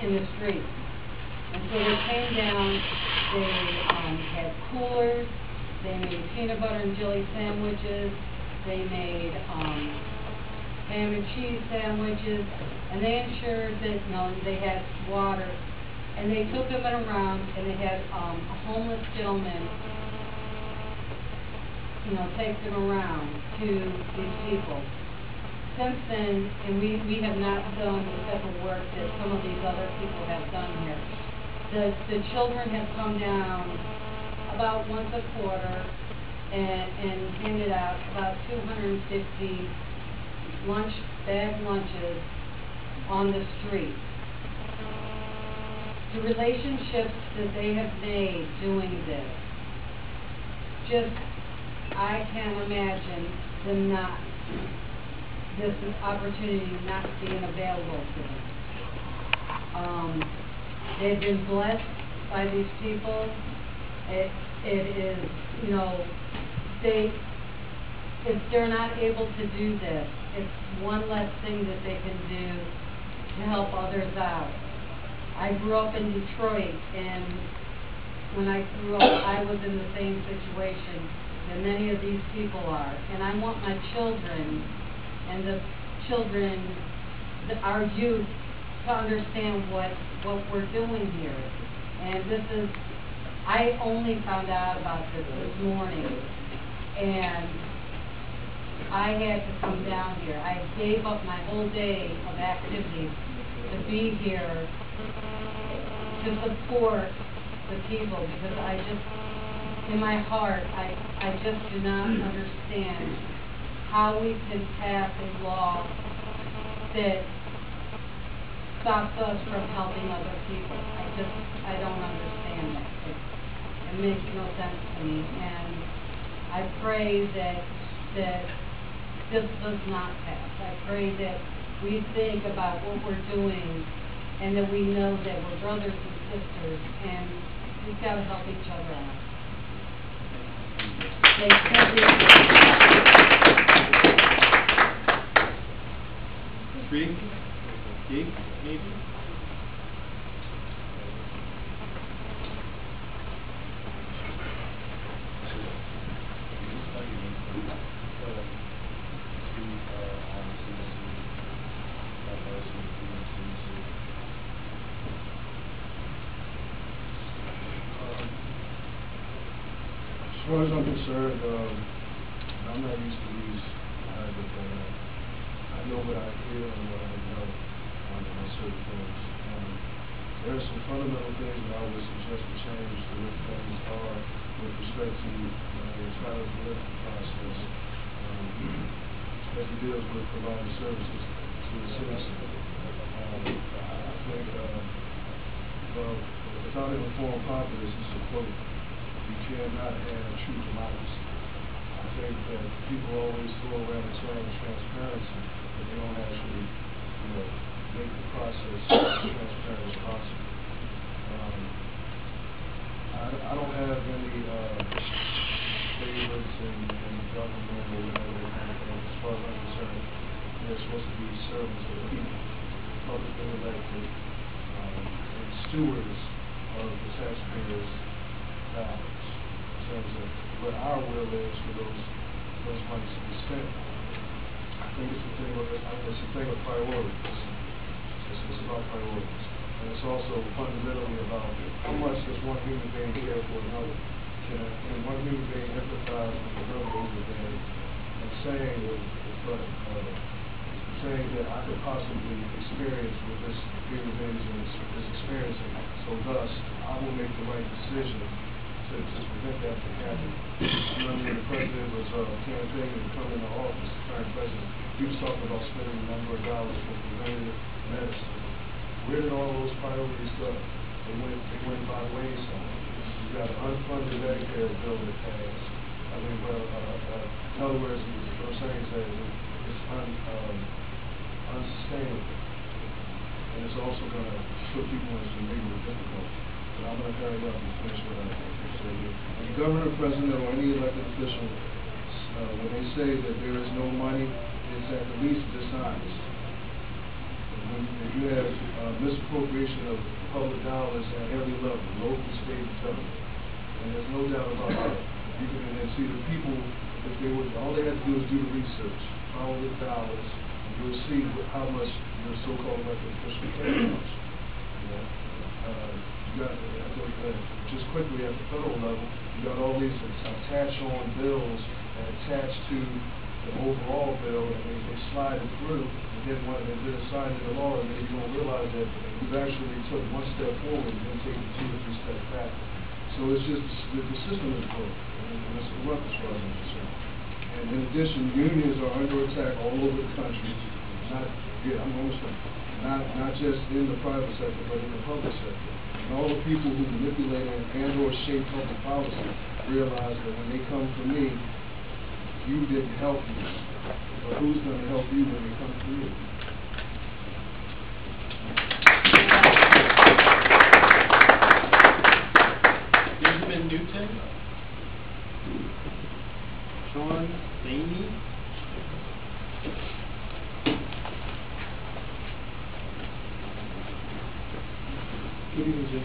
in the street. And so they came down, they had coolers, they made peanut butter and jelly sandwiches, they made ham and cheese sandwiches, and they ensured that, you know, they had water. And they took them around, and they had a homeless gentleman, you know, take them around to these people. Since then, and we have not done the type of work that some of these other people have done here. The children have come down about once a quarter and handed out about 250 bag lunches on the street. The relationships that they have made doing this, just, I can't imagine them not, this opportunity not being available to them. They've been blessed by these people. It is, you know, if they're not able to do this, it's one less thing that they can do to help others out. I grew up in Detroit, and when I grew up, I was in the same situation that many of these people are. And I want my children and the children, our youth, to understand what we're doing here. And this is, I only found out about this morning, and I had to come down here. I gave up my whole day of activities to be here to support the people, because I just, in my heart, I just do not understand how we can pass a law that stops us from helping other people. I don't understand that. It makes no sense to me, and I pray that this does not pass. I pray that we think about what we're doing, and that we know that we're brothers and sisters, and we've got to help each other out. Three, D, maybe. As far as I'm concerned, I'm not used to these either, but I know what I feel and what I know on certain things. There are some fundamental things that I would suggest to change the way things are with respect to the entire political process as it deals with providing services to the citizen. I think, well, without an informed populace, this is a quote, you cannot have true democracy. I think that people always throw around the term transparency, but they don't actually, you know, make the process as transparent as possible. I don't have any favorites in government or whatever kind of thing. As far as I'm concerned, they're supposed to be servants of the people, publicly elected, and stewards of the taxpayers' dollars in terms of what our will is for those monies to be spent. I think it's a thing of priorities. It's about priorities. And it's also fundamentally about how much does one human being care for another. Can one human being empathize with the brother over there and saying that I could possibly experience what this human being is experiencing, so thus I will make the right decision to prevent that from happening. I remember when the president was campaigning to come into office, the current president, he was talking about spending a number of dollars for preventative medicine. Where did all those priorities go? They went by the wayside. You got an unfunded Medicare bill that passed. I mean, in other words, what I'm saying is that it's unsustainable. And it's also going to put people in some legal difficulty. But I'm going to hurry up and finish what I say here. And the governor, president, or any elected official, when they say that there is no money, it's at the least dishonest. when you have misappropriation of public dollars at every level, local, state, and federal. And there's no doubt about that. You can and see the people, if they would, all they had to do is do the research, follow the dollars, and you'll see how much your so-called elected official cares. You got, just quickly at the federal level, you got all these attach-on bills that attach to the overall bill, and they slide it through, and then when they're signed into law, and then you don't realize that you've actually took one step forward and then taken 2 or 3 steps back. So it's just, the system is broken, and it's corrupt as far as I'm concerned. And in addition, unions are under attack all over the country, I'm almost done. Not just in the private sector, but in the public sector. And all the people who manipulate and or shape public policy realize that when they come for me, you didn't help me. But who's going to help you when they come for you? Benjamin Newton. Sean Laney. Good evening, Jim.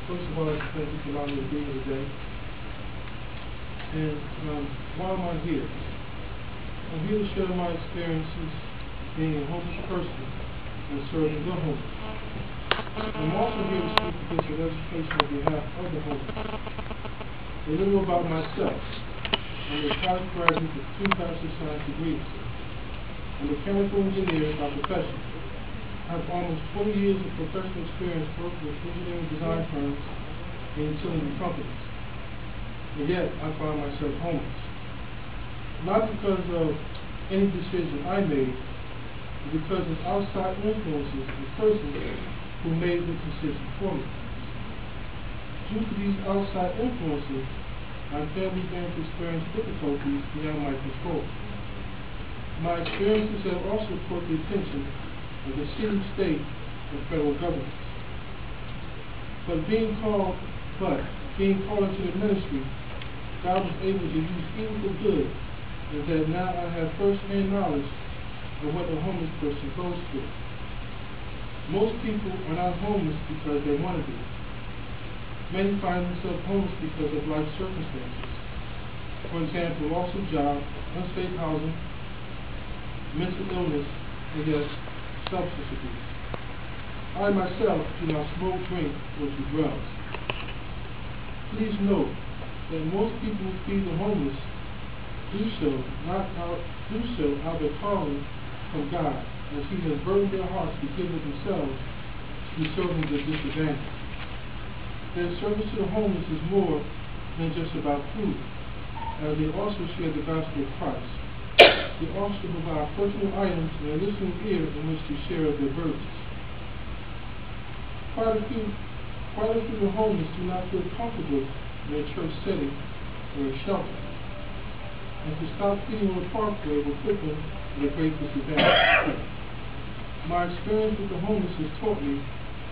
First of all, I'd like to thank you for allowing me to be here today. And why am I here? I'm here to share my experiences being a homeless person and serving the homeless. I'm also here to speak against the legislation on behalf of the homeless. A little about myself. I'm a college graduate with 2 bachelor of science degrees. I'm a mechanical engineer by profession. I have almost 20 years of professional experience working with engineering design firms and utility companies. And yet, I find myself homeless. Not because of any decision I made, but because of outside influences and persons who made the decision for me. Due to these outside influences, my family began to experience difficulties beyond my control. My experiences have also caught the attention of the city, state, and federal governments. But being called into the ministry, God was able to use evil for good, and that now I have first-hand knowledge of what a homeless person goes through. Most people are not homeless because they want to be. Many find themselves homeless because of life circumstances. For example, loss of job, unsafe housing, mental illness, and yes, substance abuse. I myself do not smoke, drink, or do drugs. Please note that most people who feed the homeless do so out of calling from God, as He has burdened their hearts to give of themselves to serving the disadvantaged. Their service to the homeless is more than just about food, as they also share the gospel of Christ. They also provide personal items and a listening ear in which to share their burdens. Quite a few of the homeless do not feel comfortable in a church setting or a shelter, and to stop feeding on the parkway will put them at a great disadvantage. My experience with the homeless has taught me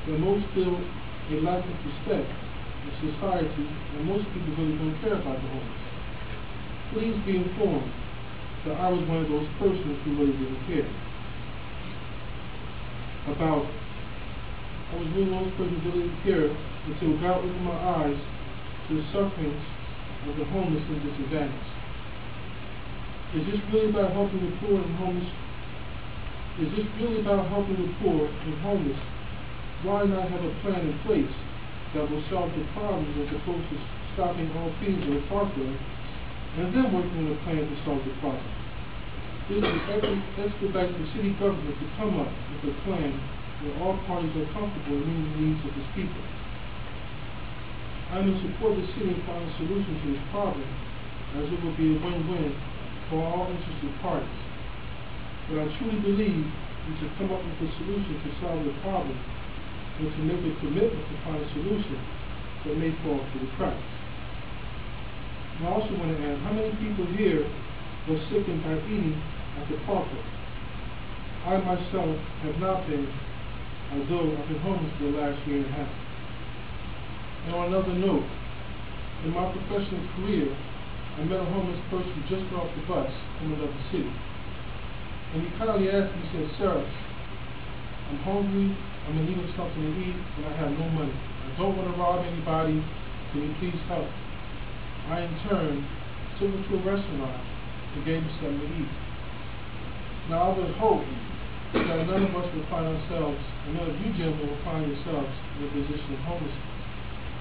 that most feel a lack of respect in society, and most people really don't care about the homeless. Please be informed that I was one of those persons who really didn't care. I was really one of those persons who really didn't care until God opened my eyes to the sufferings of the homeless and disadvantaged. Is this really about helping the poor and homeless? Is this really about helping the poor and homeless? Why not have a plan in place that will solve the problems as opposed to stopping all fees in the parkway and then working on a plan to solve the problem? This is expedite the city government to come up with a plan where all parties are comfortable in meeting the needs of its people. I am in support of the city in finding a solution to this problem, as it will be a win-win for all interested parties. But I truly believe we should come up with a solution to solve the problem and to make a commitment to find a solution that may fall through the cracks. And I also want to ask, how many people here were sickened by eating at the parkway? I myself have not been, although I've been homeless for the last year and a half. And on another note, in my professional career, I met a homeless person who just got off the bus from another city. And he kindly asked me, he said, "Sir, I'm hungry, I'm in need of something to eat, and I have no money. I don't want to rob anybody, can you please help?" I, in turn, took him to a restaurant and gave him something to eat. Now, I would hope that none of us will find ourselves, and none of you gentlemen will find yourselves in a position of homelessness.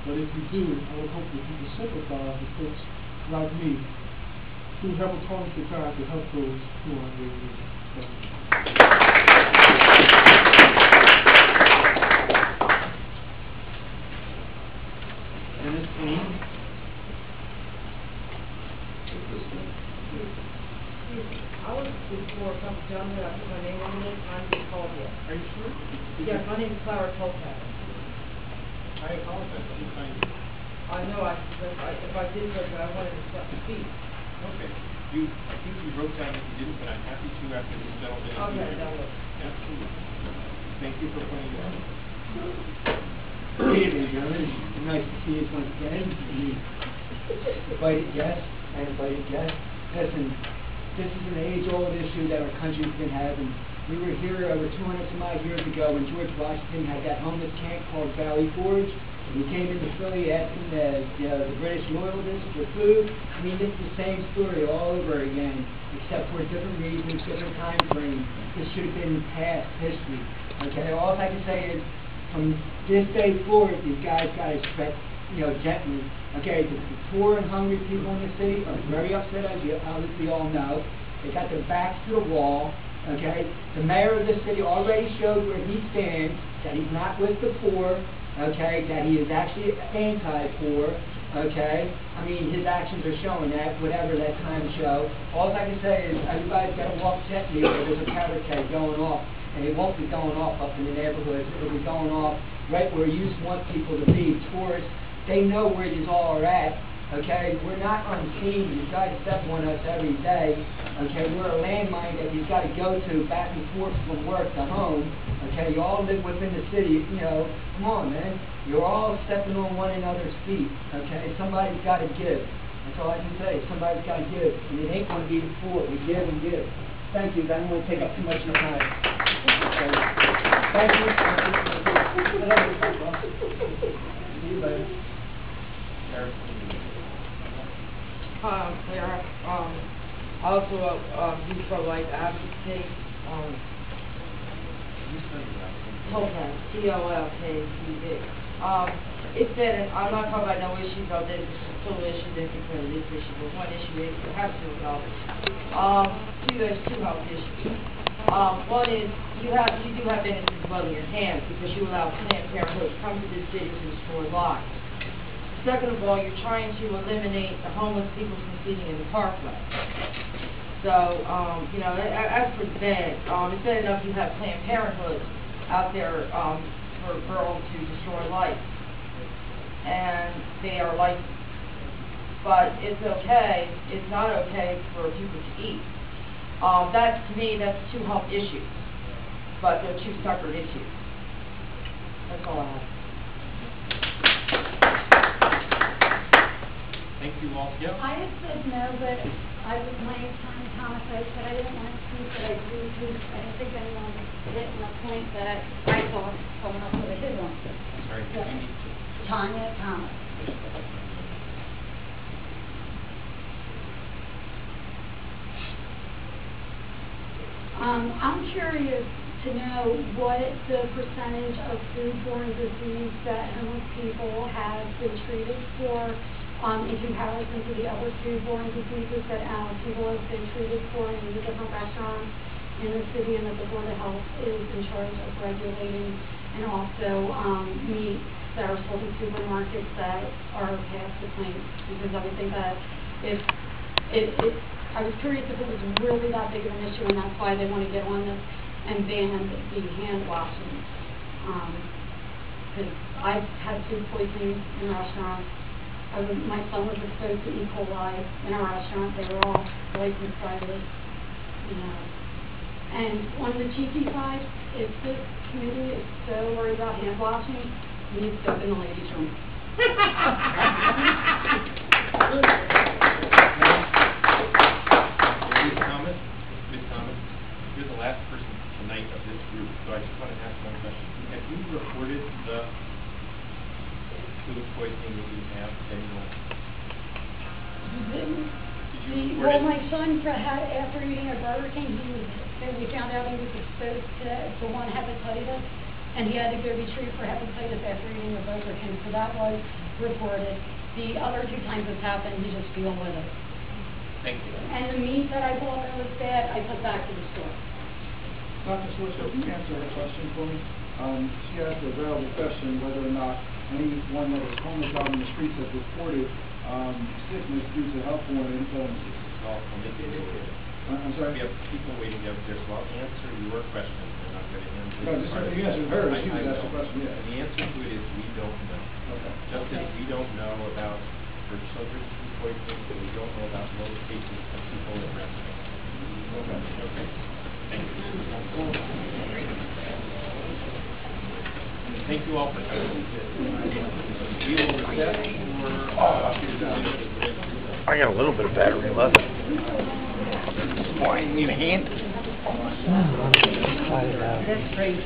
But if you do, I would hope that you can sympathize with folks like me who have a calling to God to help those who are in need. Thank you. Dennis Payne. I was before a couple times that I put my name on it, I didn't call yet. Are you sure? Yeah, my name is Clara Tolkien. I apologize. I know, if I did so, I wanted to speak. Okay. I think you wrote down that you didn't, but I'm happy to after this gentleman. Okay, that was. Absolutely. Thank you for pointing it out. Good evening, gentlemen. Nice to see you once again. Invited guests and invited guests. Listen, this is an age-old issue that our country's been having. We were here over 200 some odd years ago when George Washington had that homeless camp called Valley Forge. He came into Philly asking the British loyalists for food. I mean, this is the same story all over again, except for different reasons, different time frames. This should have been past history. Okay, all I can say is, from this day forward, these guys got to tread, gently. Okay, the poor and hungry people in the city are very upset, as you obviously all know. They got their backs to the wall. Okay, the mayor of the city already showed where he stands, that he's not with the poor. Okay, that he is actually anti-poor. Okay, I mean, his actions are showing that, whatever that time show. All I can say is everybody's got to walk gently where there's a powder keg going off, and it won't be going off up in the neighborhoods. It'll be going off right where you want people to be, tourists. They know where these all are at. Okay, we're not unseen. These guys step on us every day. Okay, we're a landmine that you've got to go to back and forth from work to home. Okay, you all live within the city. Come on, man. You're all stepping on one another's feet. Okay, somebody's got to give. That's all I can say. Somebody's got to give, and it ain't going to be the poor. We give and give. Thank you. I don't want to take up too much of your time. Okay. Thank you. See you later. Clara, also do pro-life advocacy, Tolkien, T-O-L-K-E-D. It's been, I'm not talking about no issues, though there's still issues, there's this issue, but one issue is, it has to do with health. There's two health issues. One is, you do have benefits well in your hands, because you allow Planned Parenthood to come to this city to destroy lives. Second of all, you're trying to eliminate the homeless people from sitting in the parkway. So, as for that, it's bad enough you have Planned Parenthood out there for girls to destroy life. And they are licensed. But it's okay, it's not okay for people to eat. To me, that's two health issues. But they're two separate issues. That's all I have. Thank you all. Yep. I had said no, but I was my time Thomas. I said I didn't want to speak, but I do because I don't think anyone was hitting the point that I thought someone else would have hit on. Sorry, So, did you need to? Tanya Thomas. I'm curious to know what the percentage of foodborne disease that homeless people have been treated for in comparison to the other foodborne diseases that people have been treated for in the different restaurants in the city, and that the Board of Health is in charge of regulating, and also meats that are sold in supermarkets that are past the claims. Because I would think that I was curious if it was really that big of an issue, and that's why they want to get on this and ban the hand washing. Because I've had food poisoning in restaurants. My son was exposed to E. coli in a restaurant. They were all licensed by this, And on the cheeky side, if this committee is so worried about hand washing, we need soap in the ladies' room. you're the last person tonight of this group, so I just want to ask one question. Have you reported the food poisoning that you have to anyone? Did you report Well, it? my son had, after eating a Burger King, we found out he was exposed to one hepatitis, and he had to go be treated for hepatitis after eating a Burger King, so that was reported. The other 2 times it's happened, he just deal with it. Thank you. And the meat that I bought that was bad, I put back to the store. Dr. Swisher, can you answer her question for me? She asked a relevant question whether or not anyone that is homeless out in the streets has reported sickness due to health-borne illnesses. Well, I'm sorry? We have people waiting downstairs, so I'll answer your question, and I'm going to answer. No, just you answered hers, she was asked the question, yeah. And the answer to it is we don't know. Okay. Just as we don't know about for children's food poisoning, and we don't know about most cases of people in restaurants. Okay. Okay. Thank you. Thank you all for coming. We will recess for, I got a little bit of battery left. Why, you need a hand? That's crazy.